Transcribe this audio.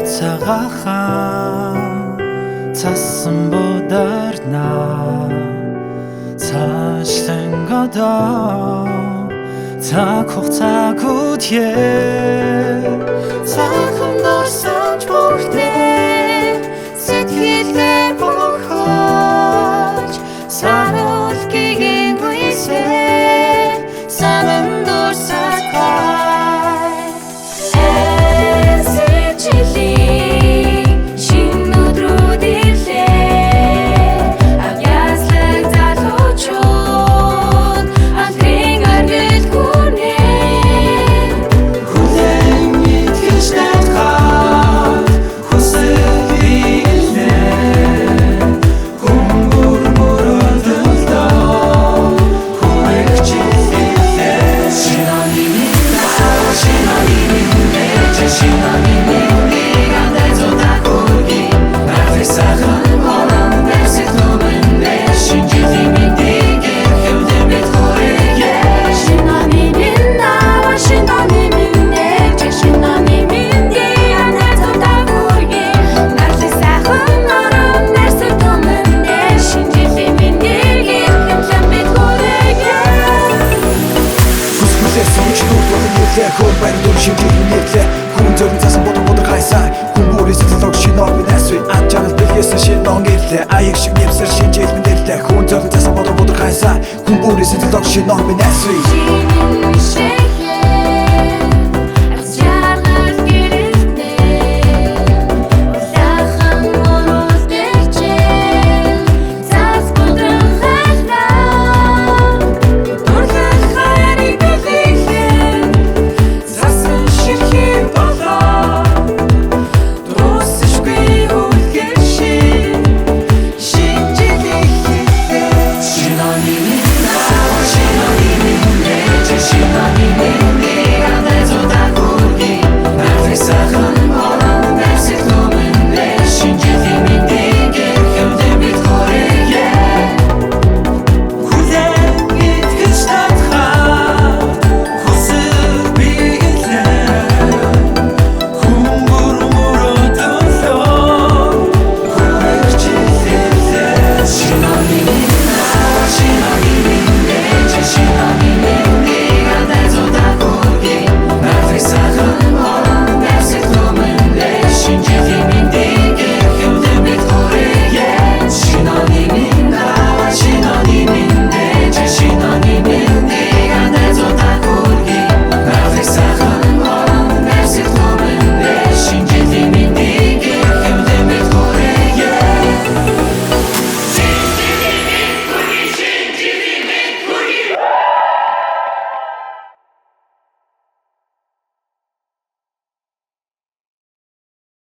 цагаахан цасан бодарна цаашлан годоо цаг хугацааг үдье цаахан дорсож бүртээ сэтгэлдээ бохож саруулгийн үесээ санан дорсож гай эсэжлийн шин өдрүүд ирлээ авьяаслаг залуучууд алдрын аргил гүнээ хүлээн итгэж найдахад хүсэл ирлээ хүмбүр мөрөдөлдөө хүмэгч ирлээ шинаны Хөр байна дүр шинжлэх мэдлээ хүн зөвхөн цасан бодог хайсаа хүн бүрээс зэлог шинээр минэсвэ ачаал бэлгэсэн шинээр гэрлээ аяг шиг нэмсэр шинжлэх мэдлээ хүн зөвхөн цасан бодог хайсаа хүн бүрээс зэлог шинээр минэсвэ